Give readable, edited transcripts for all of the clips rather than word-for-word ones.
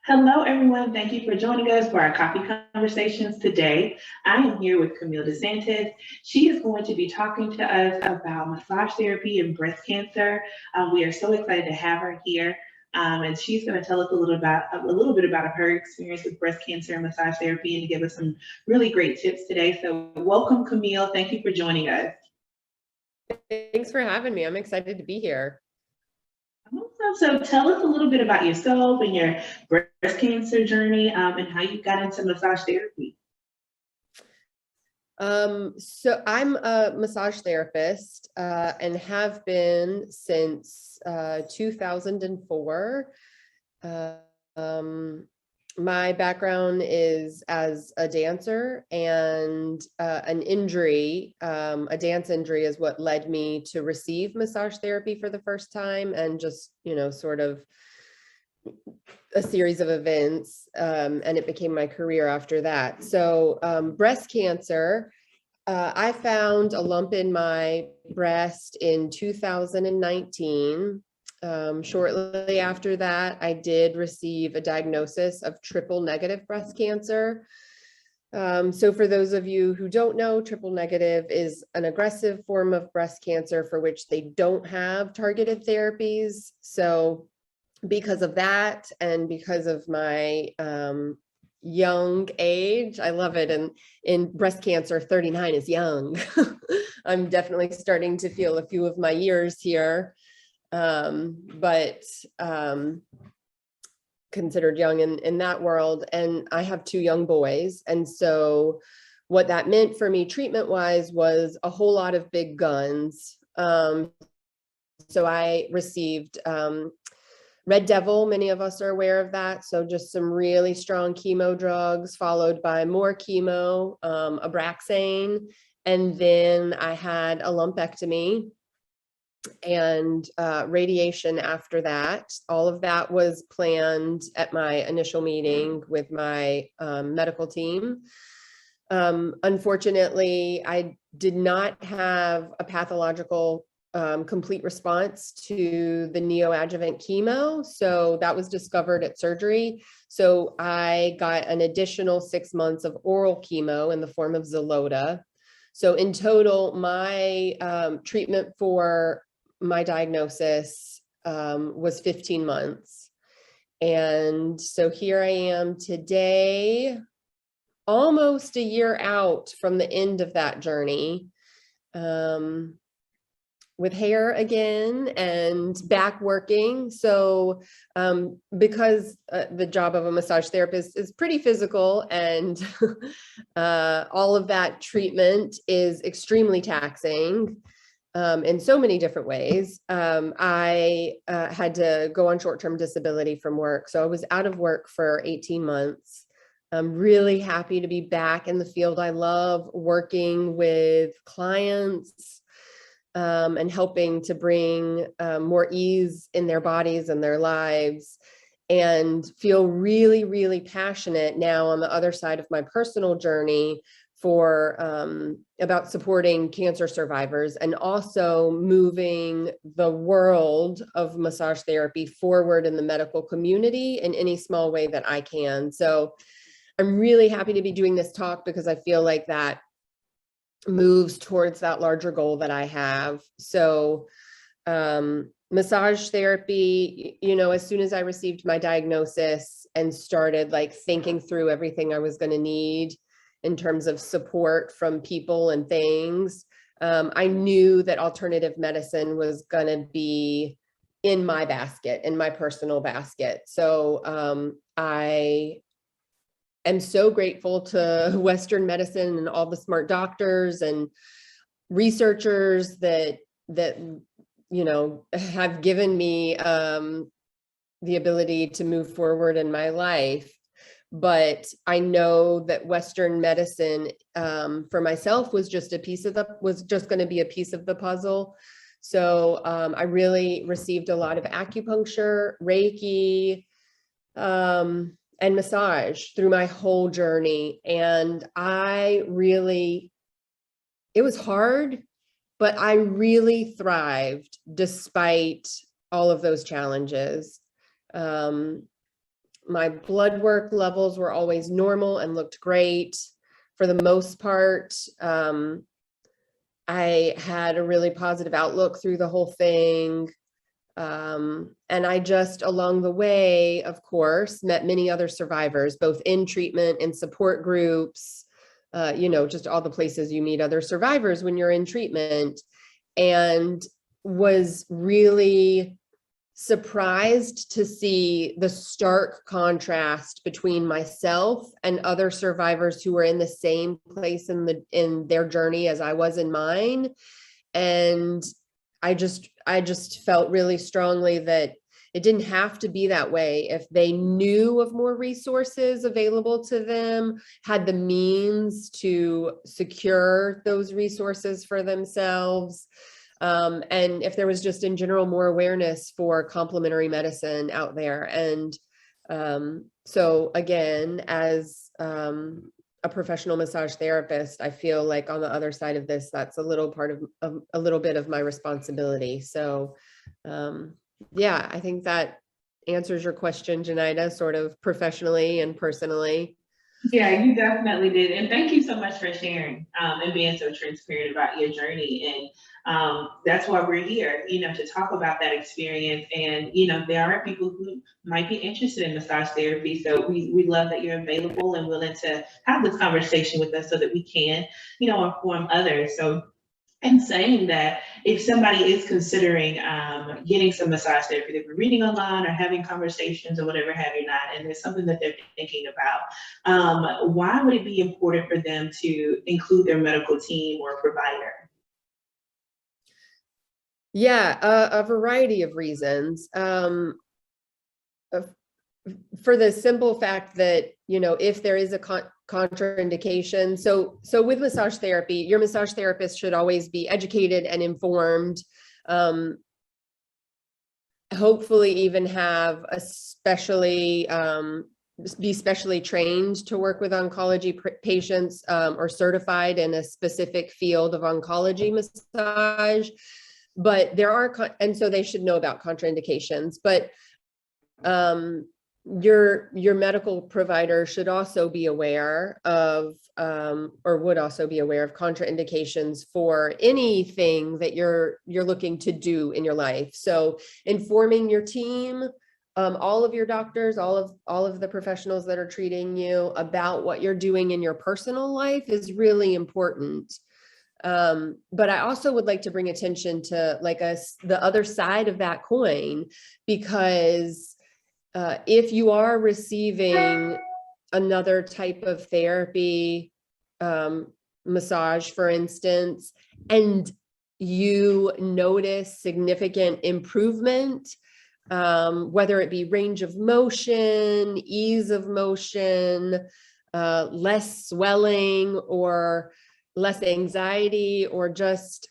Hello, everyone. Thank you for joining us for our coffee conversations today. I am here with Camille DeSantis. She is going to be talking to us about massage therapy and breast cancer. We are so excited to have her here, and she's going to tell us a little bit about her experience with breast cancer and massage therapy, and to give us some really great tips today. So, welcome, Camille. Thank you for joining us. Thanks for having me. I'm excited to be here. Awesome. So, tell us a little bit about yourself and your breast cancer journey, and how you got into massage therapy. So I'm a massage therapist and have been since 2004. Um, my background is as a dancer, and an injury, a dance injury is what led me to receive massage therapy for the first time, and just, sort of a series of events, and it became my career after that. So breast cancer, I found a lump in my breast in 2019. Shortly after that, I did receive a diagnosis of triple negative breast cancer. So for those of you who don't know, triple negative is an aggressive form of breast cancer for which they don't have targeted therapies. So because of that, and because of my young age, I love it. And in breast cancer, 39 is young. I'm definitely starting to feel a few of my years here, but considered young in that world. And I have two young boys. And so what that meant for me treatment wise was a whole lot of big guns. So I received Red Devil, many of us are aware of that. So just some really strong chemo drugs, followed by more chemo, Abraxane. And then I had a lumpectomy and radiation after that. All of that was planned at my initial meeting with my medical team. Unfortunately, I did not have a pathological complete response to the neoadjuvant chemo. So that was discovered at surgery. So I got an additional 6 months of oral chemo in the form of Xeloda. So in total, my treatment for my diagnosis was 15 months. And so here I am today, almost a year out from the end of that journey. With hair again and back working. So because the job of a massage therapist is pretty physical, and all of that treatment is extremely taxing in so many different ways, I had to go on short-term disability from work. So I was out of work for 18 months. I'm really happy to be back in the field. I love working with clients, and helping to bring more ease in their bodies and their lives, and feel really, really passionate now on the other side of my personal journey for about supporting cancer survivors, and also moving the world of massage therapy forward in the medical community in any small way that I can. So I'm really happy to be doing this talk, because I feel like that moves towards that larger goal that I have. So massage therapy, as soon as I received my diagnosis and started like thinking through everything I was going to need in terms of support from people and things, I knew that alternative medicine was going to be in my basket, in my personal basket. So I'm so grateful to Western medicine and all the smart doctors and researchers that have given me the ability to move forward in my life. But I know that Western medicine for myself was just going to be a piece of the puzzle. So I really received a lot of acupuncture, reiki, and massage through my whole journey. And it was hard, but I really thrived despite all of those challenges. My blood work levels were always normal and looked great for the most part. I had a really positive outlook through the whole thing. And I just along the way, of course, met many other survivors, both in treatment and support groups, just all the places you meet other survivors when you're in treatment, and was really surprised to see the stark contrast between myself and other survivors who were in the same place in their journey as I was in mine. And I just felt really strongly that it didn't have to be that way. If they knew of more resources available to them, had the means to secure those resources for themselves, and if there was just in general more awareness for complementary medicine out there. And so again, as a professional massage therapist, I feel like on the other side of this, that's a little bit of my responsibility. So yeah, I think that answers your question, Janida, sort of professionally and personally. Yeah, you definitely did. And thank you so much for sharing and being so transparent about your journey. And that's why we're here, to talk about that experience. And, there are people who might be interested in massage therapy. So we love that you're available and willing to have this conversation with us so that we can, inform others. So and saying that, if somebody is considering getting some massage therapy, they've been reading online or having conversations or whatever have you not, and there's something that they're thinking about, why would it be important for them to include their medical team or provider? Yeah, a variety of reasons. For the simple fact that, if there is a contraindication, so with massage therapy, your massage therapist should always be educated and informed, hopefully even have be specially trained to work with oncology patients, or certified in a specific field of oncology massage. But there are, and so they should know about contraindications, but your medical provider should also be aware of, or would also be aware of contraindications for anything that you're looking to do in your life. So informing your team, all of your doctors, all of the professionals that are treating you about what you're doing in your personal life is really important. But I also would like to bring attention to the other side of that coin, because if you are receiving another type of therapy, massage, for instance, and you notice significant improvement, whether it be range of motion, ease of motion, less swelling or less anxiety, or just,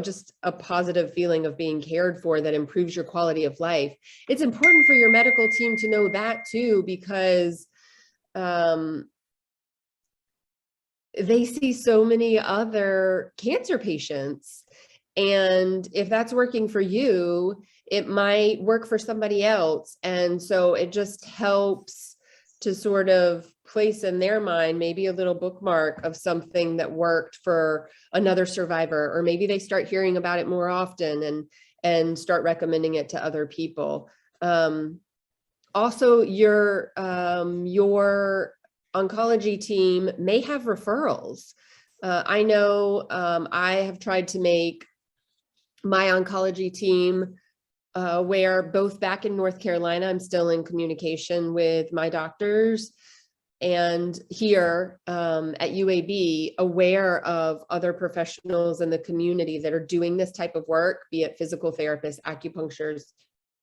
just a positive feeling of being cared for that improves your quality of life. It's important for your medical team to know that too, because they see so many other cancer patients. And if that's working for you, it might work for somebody else. And so it just helps to sort of place in their mind maybe a little bookmark of something that worked for another survivor, or maybe they start hearing about it more often and start recommending it to other people. Also, your oncology team may have referrals. I know I have tried to make my oncology team where both back in North Carolina, I'm still in communication with my doctors, and here at UAB, aware of other professionals in the community that are doing this type of work, be it physical therapists, acupuncturists,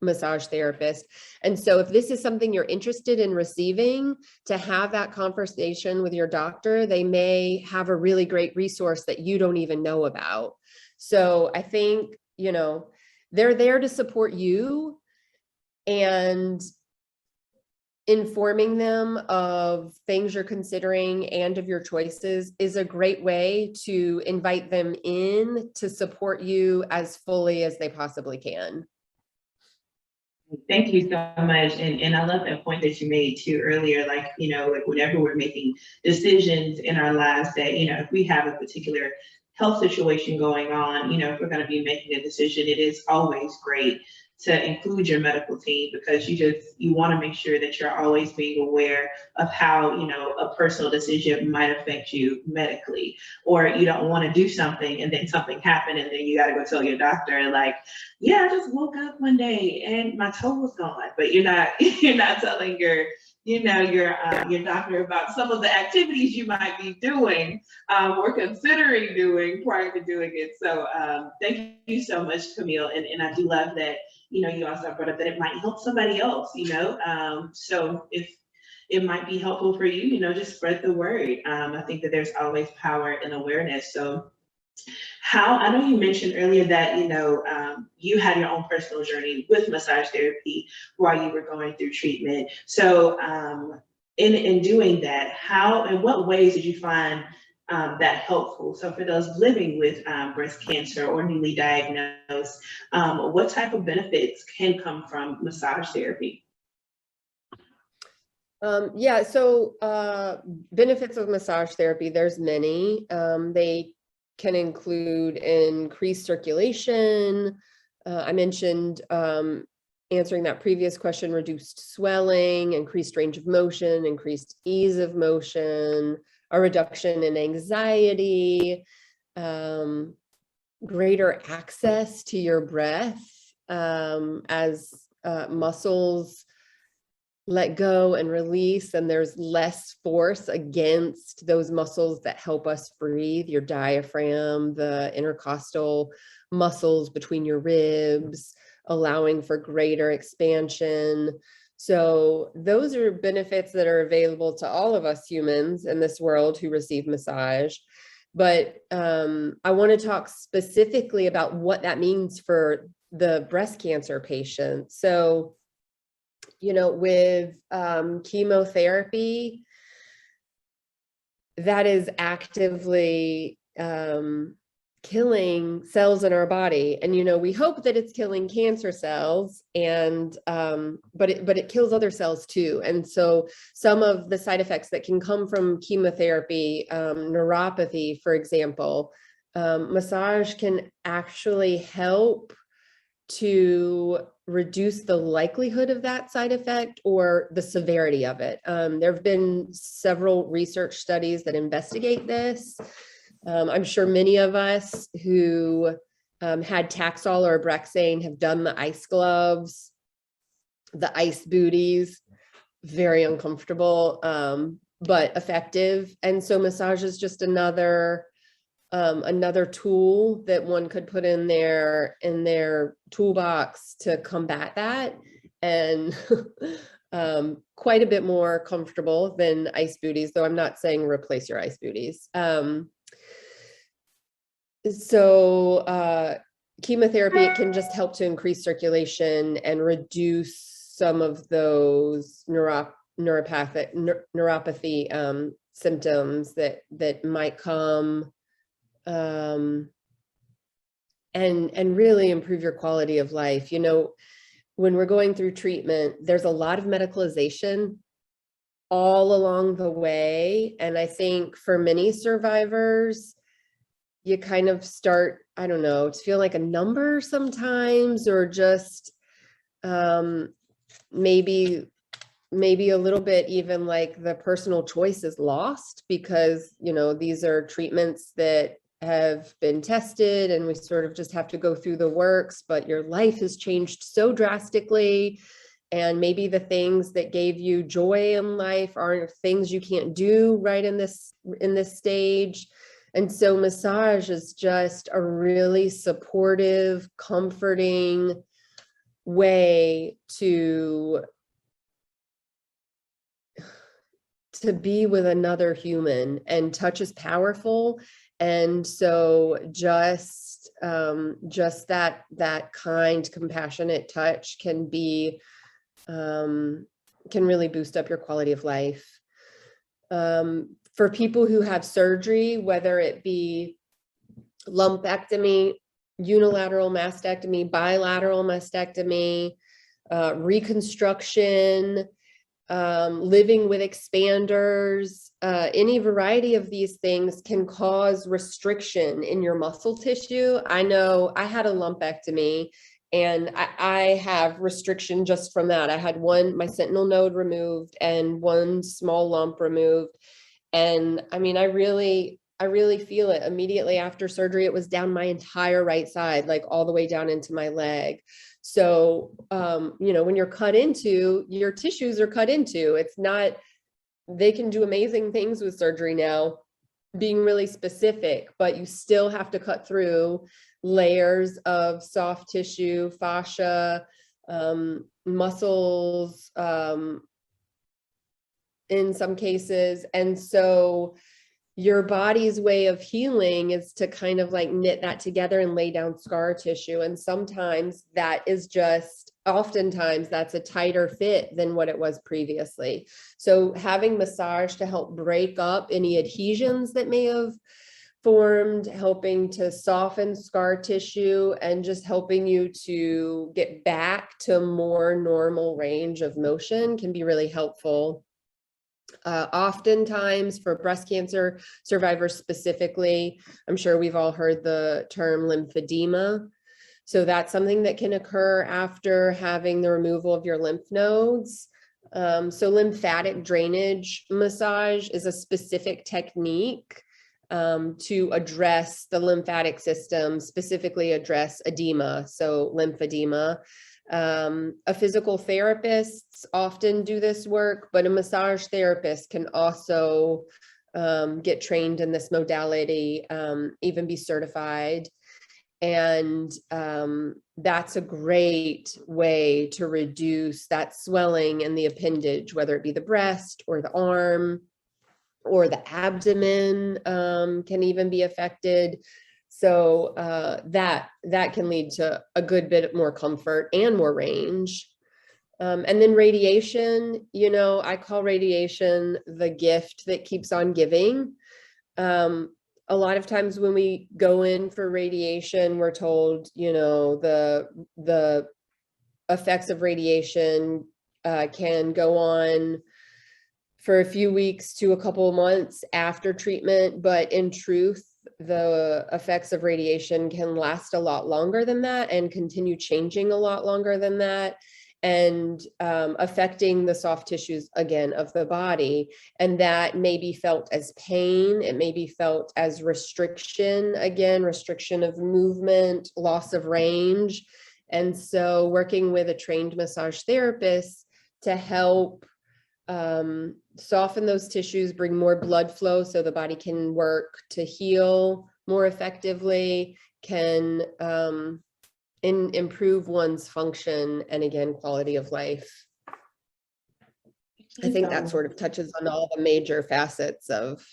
massage therapist. And so if this is something you're interested in receiving, to have that conversation with your doctor, they may have a really great resource that you don't even know about. So I think, they're there to support you, and informing them of things you're considering and of your choices is a great way to invite them in to support you as fully as they possibly can. Thank you so much. And I love that point that you made too earlier. Like, like whenever we're making decisions in our lives that, if we have a particular health situation going on, if we're going to be making a decision, it is always great to include your medical team because you want to make sure that you're always being aware of how, a personal decision might affect you medically, or you don't want to do something and then something happened and then you got to go tell your doctor like, yeah, I just woke up one day and my toe was gone, but you're not you're not telling your doctor about some of the activities you might be doing or considering doing prior to doing it. So thank you so much, Camille, and I do love that you also brought up that it might help somebody else. So if it might be helpful for you, just spread the word. I think that there's always power in awareness. So how I know you mentioned earlier that you had your own personal journey with massage therapy while you were going through treatment. So in doing that, how and what ways did you find that helpful? So for those living with breast cancer or newly diagnosed, what type of benefits can come from massage therapy? Yeah, so benefits of massage therapy, there's many. They can include increased circulation. I mentioned answering that previous question, reduced swelling, increased range of motion, increased ease of motion, a reduction in anxiety, greater access to your breath as muscles let go and release, and there's less force against those muscles that help us breathe, your diaphragm, the intercostal muscles between your ribs, allowing for greater expansion. So those are benefits that are available to all of us humans in this world who receive massage. But I want to talk specifically about what that means for the breast cancer patient. So with chemotherapy, that is actively killing cells in our body. And, we hope that it's killing cancer cells and, but it kills other cells too. And so some of the side effects that can come from chemotherapy, neuropathy, for example, massage can actually help to reduce the likelihood of that side effect or the severity of it. There have been several research studies that investigate this. I'm sure many of us who had Taxol or Abraxane have done the ice gloves, the ice booties, very uncomfortable, but effective. And so massage is just another tool that one could put in their toolbox to combat that, and quite a bit more comfortable than ice booties, though I'm not saying replace your ice booties. So chemotherapy, it can just help to increase circulation and reduce some of those neuropathy symptoms that might come, and really improve your quality of life. When we're going through treatment, there's a lot of medicalization all along the way. And I think for many survivors, you kind of start, I don't know, to feel like a number sometimes, or just maybe a little bit even like the personal choice is lost, because these are treatments that have been tested and we sort of just have to go through the works, but your life has changed so drastically, and maybe the things that gave you joy in life are things you can't do right in this stage. And so massage is just a really supportive, comforting way to be with another human, and touch is powerful. And so just that kind, compassionate touch can really boost up your quality of life. For people who have surgery, whether it be lumpectomy, unilateral mastectomy, bilateral mastectomy, reconstruction, living with expanders, any variety of these things can cause restriction in your muscle tissue. I know I had a lumpectomy and I have restriction just from that. I had my sentinel node removed and one small lump removed. And I mean, I really feel it immediately after surgery. It was down my entire right side, like all the way down into my leg. So, when you're cut into, your tissues are cut into. It's not, they can do amazing things with surgery now, being really specific, but you still have to cut through layers of soft tissue, fascia, muscles, in some cases. And so your body's way of healing is to kind of like knit that together and lay down scar tissue. And sometimes that is just, oftentimes that's a tighter fit than what it was previously. So having massage to help break up any adhesions that may have formed, helping to soften scar tissue, and just helping you to get back to more normal range of motion can be really helpful. Oftentimes for breast cancer survivors specifically, I'm sure we've all heard the term lymphedema. So that's something that can occur after having the removal of your lymph nodes. So lymphatic drainage massage is a specific technique to address the lymphatic system, specifically address edema, so lymphedema. A physical therapist often do this work, but a massage therapist can also get trained in this modality, even be certified. And that's a great way to reduce that swelling in the appendage, whether it be the breast or the arm or the abdomen, can even be affected. So that can lead to a good bit more comfort and more range. And then radiation, I call radiation the gift that keeps on giving. A lot of times when we go in for radiation, we're told, the effects of radiation can go on for a few weeks to a couple of months after treatment. But in truth, the effects of radiation can last a lot longer than that and continue changing a lot longer than that, and affecting the soft tissues again of the body. And that may be felt as pain. It may be felt as restriction, again, restriction of movement, loss of range. And so working with a trained massage therapist to help soften those tissues, bring more blood flow so the body can work to heal more effectively, can improve one's function and, again, quality of life. I think that sort of touches on all the major facets of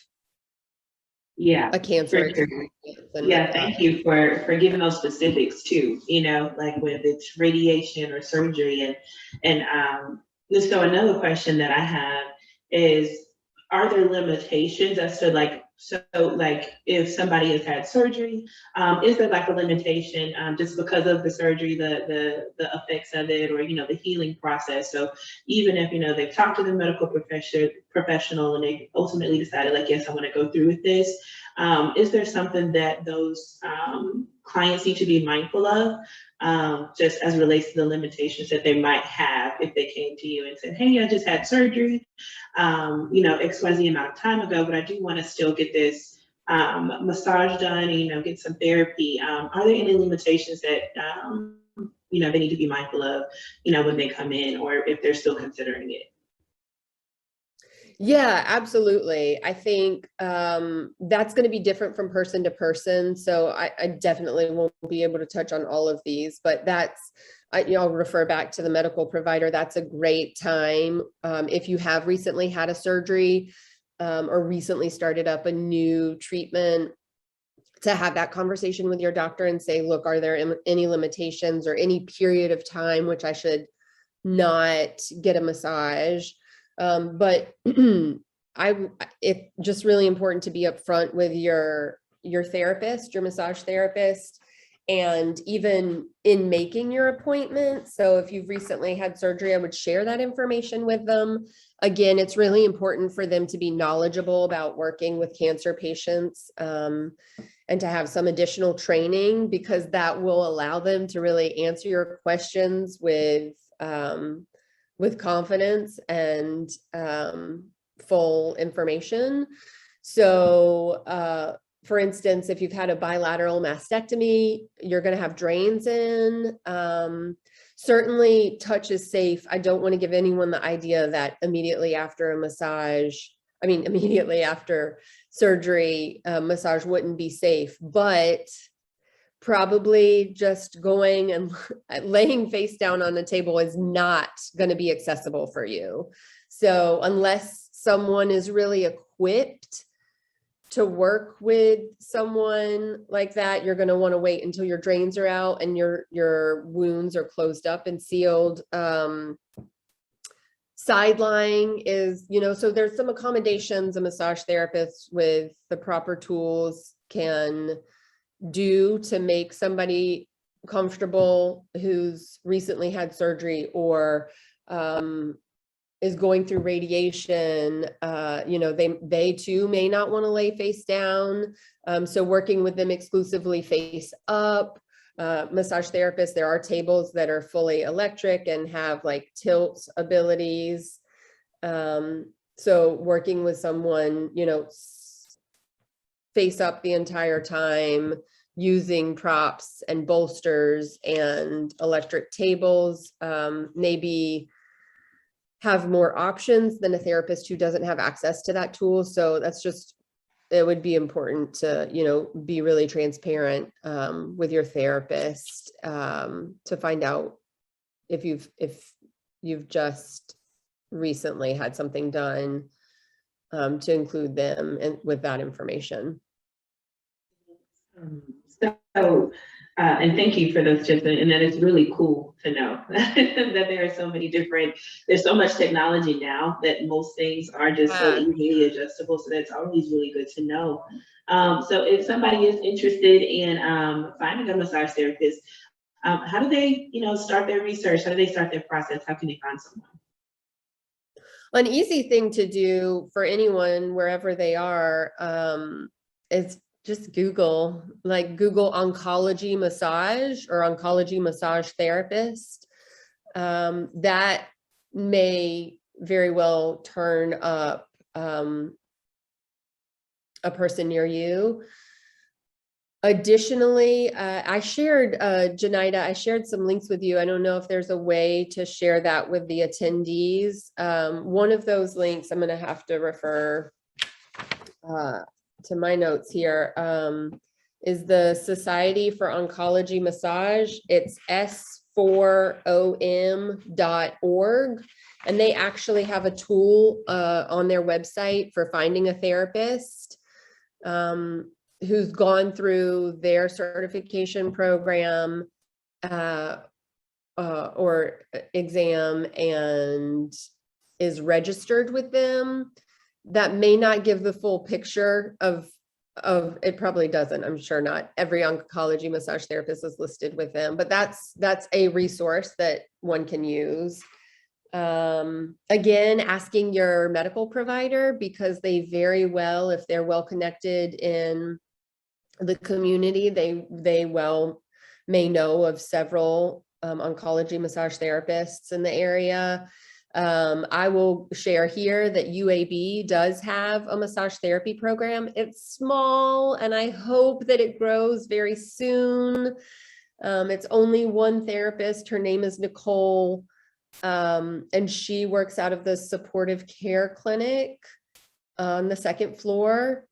a cancer experience. Yeah, thank you for giving those specifics too, like whether it's radiation or surgery. And so another question that I have is, are there limitations as to like if somebody has had surgery, is there like a limitation just because of the surgery, the effects of it, or the healing process? So even if they've talked to the medical professional and they ultimately decided like, yes, I want to go through with this, is there something that those clients need to be mindful of, just as it relates to the limitations that they might have if they came to you and said, hey, I just had surgery, XYZ amount of time ago, but I do want to still get this massage done and, get some therapy. Are there any limitations that, they need to be mindful of, when they come in, or if they're still considering it? Yeah, absolutely. I think that's going to be different from person to person. So I definitely won't be able to touch on all of these, but I'll refer back to the medical provider. That's a great time. If you have recently had a surgery or recently started up a new treatment, to have that conversation with your doctor and say, look, are there any limitations or any period of time which I should not get a massage? But it's just really important to be upfront with your therapist, your massage therapist, and even in making your appointment. So if you've recently had surgery, I would share that information with them. Again, it's really important for them to be knowledgeable about working with cancer patients, and to have some additional training, because that will allow them to really answer your questions with confidence and full information. So, for instance, if you've had a bilateral mastectomy, you're going to have drains in. Certainly touch is safe. I don't want to give anyone the idea that immediately after a massage, immediately after surgery, massage wouldn't be safe, but probably just going and laying face down on the table is not going to be accessible for you. So unless someone is really equipped to work with someone like that, you're going to want to wait until your drains are out and your wounds are closed up and sealed. Side lying is, so there's some accommodations a massage therapist with the proper tools can do to make somebody comfortable who's recently had surgery or is going through radiation. They too may not want to lay face down. So working with them exclusively face up. Massage therapists, there are tables that are fully electric and have like tilt abilities. So working with someone, face up the entire time, using props and bolsters and electric tables, maybe have more options than a therapist who doesn't have access to that tool. So it would be important to, be really transparent with your therapist to find out if you've just recently had something done, to include them and with that information. And thank you for those tips. And that is really cool to know that there are so many there's so much technology now that most things are just so easily adjustable. So that's always really good to know. So if somebody is interested in finding a massage therapist, how do they, start their research? How do they start their process? How can they find someone? An easy thing to do for anyone, wherever they are, is just Google oncology massage or oncology massage therapist. That may very well turn up a person near you. Additionally, I shared, Janita, I shared some links with you. I don't know if there's a way to share that with the attendees. One of those links, I'm going to have to refer to my notes here, is the Society for Oncology Massage. It's s4om.org. And they actually have a tool on their website for finding a therapist who's gone through their certification program or exam and is registered with them. That may not give the full picture of it. Probably doesn't. I'm sure not every oncology massage therapist is listed with them, but that's a resource that one can use. Again, asking your medical provider, because they very well, if they're well connected in the community, they well may know of several oncology massage therapists in the area. I will share here that UAB does have a massage therapy program. It's small and I hope that it grows very soon. It's only one therapist. Her name is Nicole, and she works out of the supportive care clinic on the second floor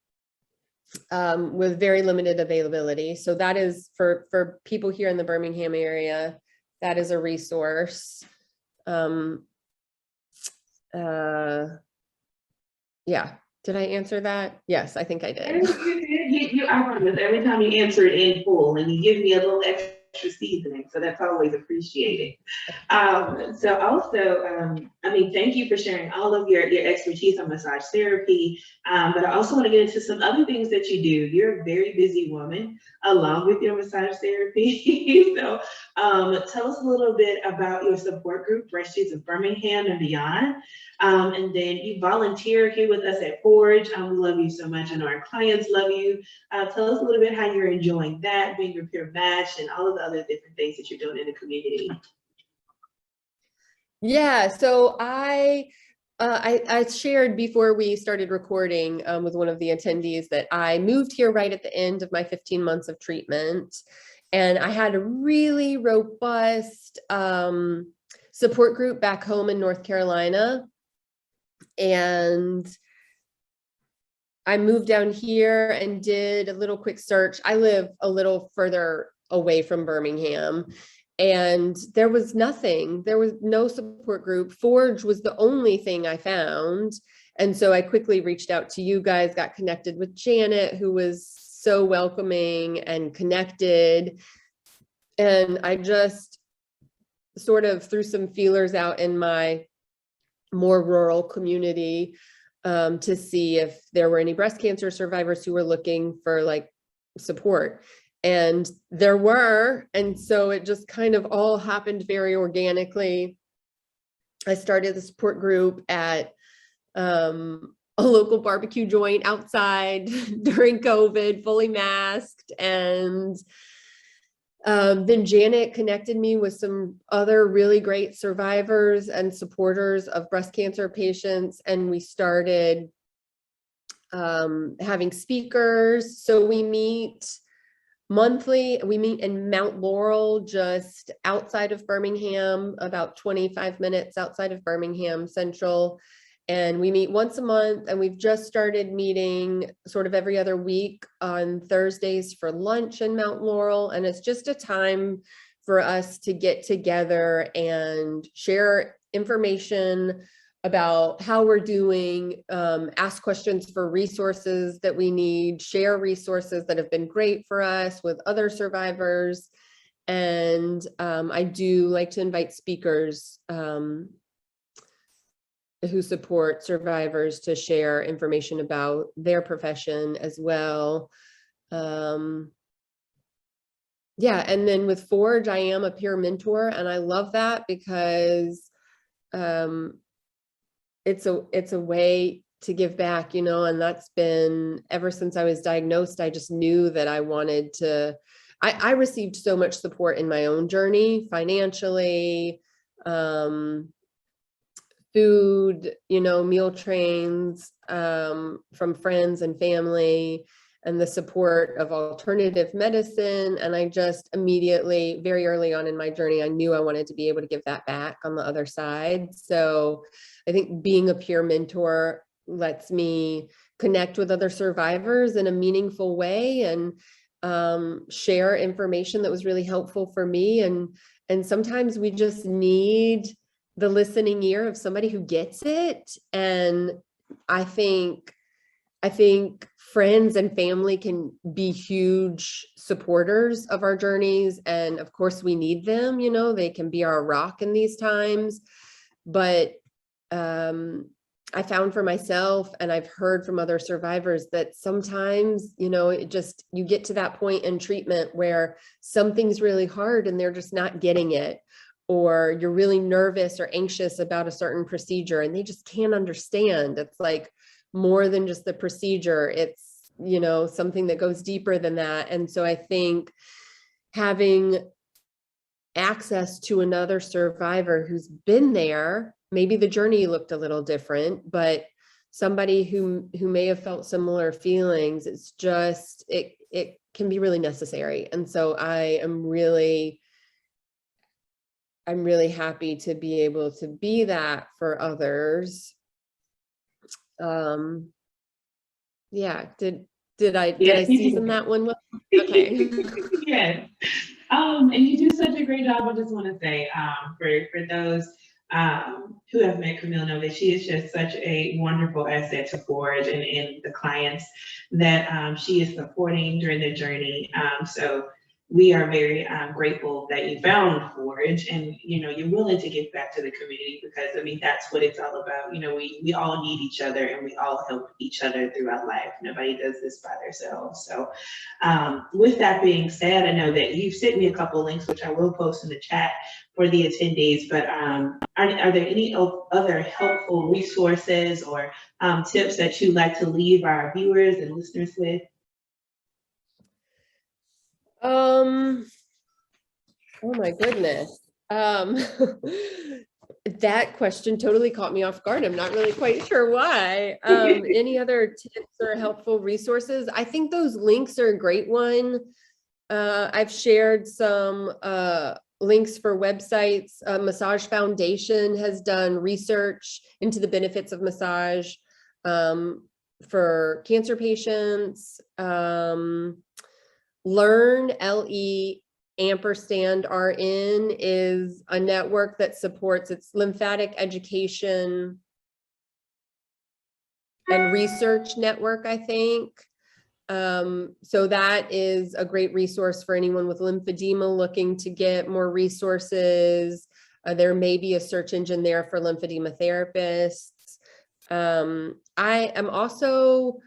with very limited availability. So that is for people here in the Birmingham area, that is a resource. Yeah. Did I answer that? Yes, I think I did. I promise, every time you answer it in full and you give me a little extra extra seasoning. So that's always appreciated. So also, I mean, thank you for sharing all of your expertise on massage therapy. But I also want to get into some other things that you do. You're a very busy woman along with your massage therapy. So tell us a little bit about your support group, Breast Sheets of Birmingham and beyond. And then you volunteer here with us at Forge. We love you so much. I know our clients love you. Tell us a little bit how you're enjoying that, being your peer match, and all of the other different things that you're doing in the community. Yeah, so I shared before we started recording with one of the attendees that I moved here right at the end of my 15 months of treatment. And I had a really robust support group back home in North Carolina. And I moved down here and did a little quick search. I live a little further away from Birmingham, and there was nothing. There was no support group. Forge was the only thing I found. And so I quickly reached out to you guys, got connected with Janet, who was so welcoming and connected. And I just sort of threw some feelers out in my more rural community to see if there were any breast cancer survivors who were looking for like support. And there were, and so it just kind of all happened very organically. I started the support group at a local barbecue joint outside during COVID, fully masked. And then Janet connected me with some other really great survivors and supporters of breast cancer patients. And we started having speakers. So we meet monthly. We meet in Mount Laurel, just outside of Birmingham, about 25 minutes outside of Birmingham Central. And we meet once a month, and we've just started meeting sort of every other week on Thursdays for lunch in Mount Laurel. And it's just a time for us to get together and share information about how we're doing, ask questions for resources that we need, share resources that have been great for us with other survivors. And I do like to invite speakers who support survivors to share information about their profession as well. Yeah, and then with Forge, I am a peer mentor, and I love that because it's a way to give back, you know, and that's been ever since I was diagnosed. I just knew that I wanted to. I received so much support in my own journey, financially, food, you know, meal trains from friends and family, and the support of alternative medicine. And I just immediately, very early on in my journey, I knew I wanted to be able to give that back on the other side. So I think being a peer mentor lets me connect with other survivors in a meaningful way and share information that was really helpful for me. And sometimes we just need the listening ear of somebody who gets it. And I think friends and family can be huge supporters of our journeys. And of course we need them, you know, they can be our rock in these times. But I found for myself, and I've heard from other survivors, that sometimes, you know, you get to that point in treatment where something's really hard and they're just not getting it, or you're really nervous or anxious about a certain procedure and they just can't understand. It's like more than just the procedure. It's, you know, something that goes deeper than that. And so I think having access to another survivor who's been there, maybe the journey looked a little different, but somebody who may have felt similar feelings, it's just, it can be really necessary. And so I'm really happy to be able to be that for others. Yeah, did I season that one well? Okay. Yes. And you do such a great job. I just want to say, for those who have met Camille, know that she is just such a wonderful asset to Forge and the clients that she is supporting during their journey. So we are very grateful that you found Forge, and you're willing to give back to the community, because I mean that's what it's all about. We all need each other, and we all help each other throughout life. Nobody does this by themselves. So with that being said, I know that you've sent me a couple of links, which I will post in the chat for the attendees, but are there any other helpful resources or tips that you'd like to leave our viewers and listeners with? Oh my goodness. That question totally caught me off guard. I'm not really quite sure why. Any other tips or helpful resources? I think those links are a great one. I've shared some links for websites. Massage Foundation has done research into the benefits of massage for cancer patients. Learn, LE_RN is a network that supports its lymphatic education and research network, I think. So that is a great resource for anyone with lymphedema looking to get more resources. There may be a search engine there for lymphedema therapists. I am also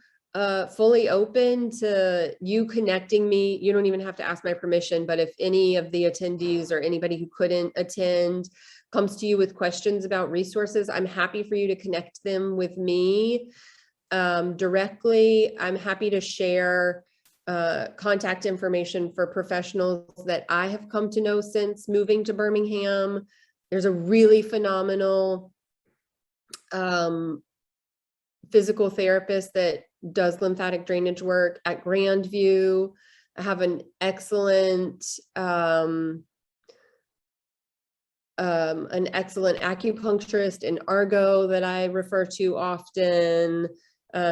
fully open to you connecting me. You don't even have to ask my permission, but if any of the attendees or anybody who couldn't attend comes to you with questions about resources, I'm happy for you to connect them with me directly. I'm happy to share contact information for professionals that I have come to know since moving to Birmingham. There's a really phenomenal physical therapist that does lymphatic drainage work at Grandview. I have an excellent acupuncturist in Argo that I refer to often.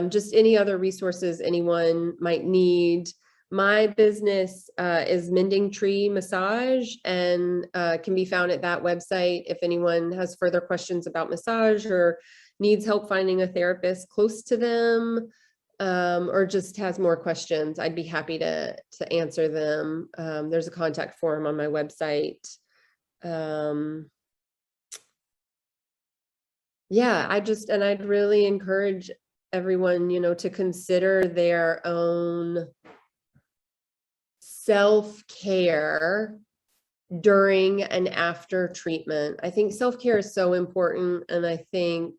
Just any other resources anyone might need. My business is Mending Tree Massage, and can be found at that website if anyone has further questions about massage or needs help finding a therapist close to them, or just has more questions. I'd be happy to answer them. There's a contact form on my website. Yeah, I'd really encourage everyone, to consider their own self-care during and after treatment. I think self-care is so important. And I think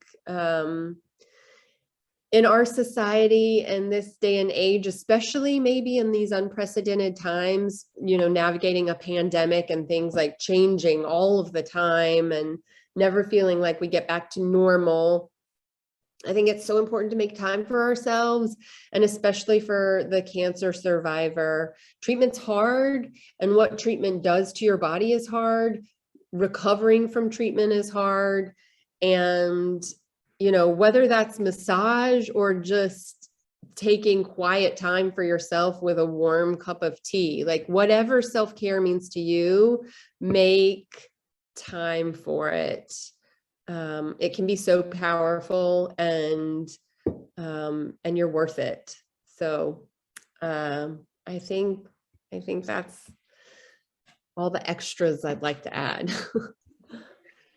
in our society and this day and age, especially maybe in these unprecedented times, navigating a pandemic and things like changing all of the time and never feeling like we get back to normal, I think it's so important to make time for ourselves, and especially for the cancer survivor. Treatment's hard, and what treatment does to your body is hard. Recovering from treatment is hard. And, whether that's massage or just taking quiet time for yourself with a warm cup of tea, like whatever self-care means to you, make time for it. It can be so powerful, and you're worth it. So I think that's all the extras I'd like to add.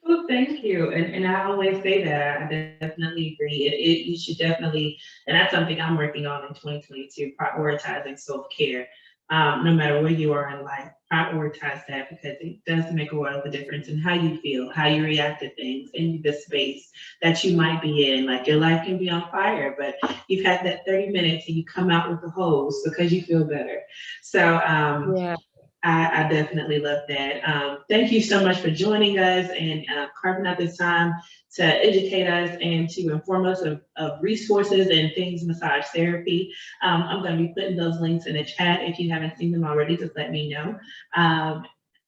Well, thank you. And I always say that. I definitely agree. You should definitely, and that's something I'm working on in 2022, prioritizing self-care. No matter where you are in life, prioritize that, because it does make a world of a difference in how you feel, how you react to things in the space that you might be in. Like, your life can be on fire, but you've had that 30 minutes and you come out with the hose because you feel better. So yeah. I definitely love that. Thank you so much for joining us and carving out this time to educate us and to inform us of resources and things massage therapy. I'm going to be putting those links in the chat. If you haven't seen them already, just let me know.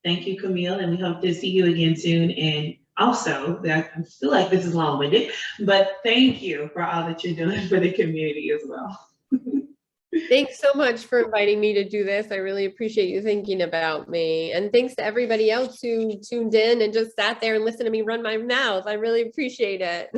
Thank you, Camille, and we hope to see you again soon. And also, I feel like this is long-winded, but thank you for all that you're doing for the community as well. Thanks so much for inviting me to do this. I really appreciate you thinking about me. And thanks to everybody else who tuned in and just sat there and listened to me run my mouth. I really appreciate it.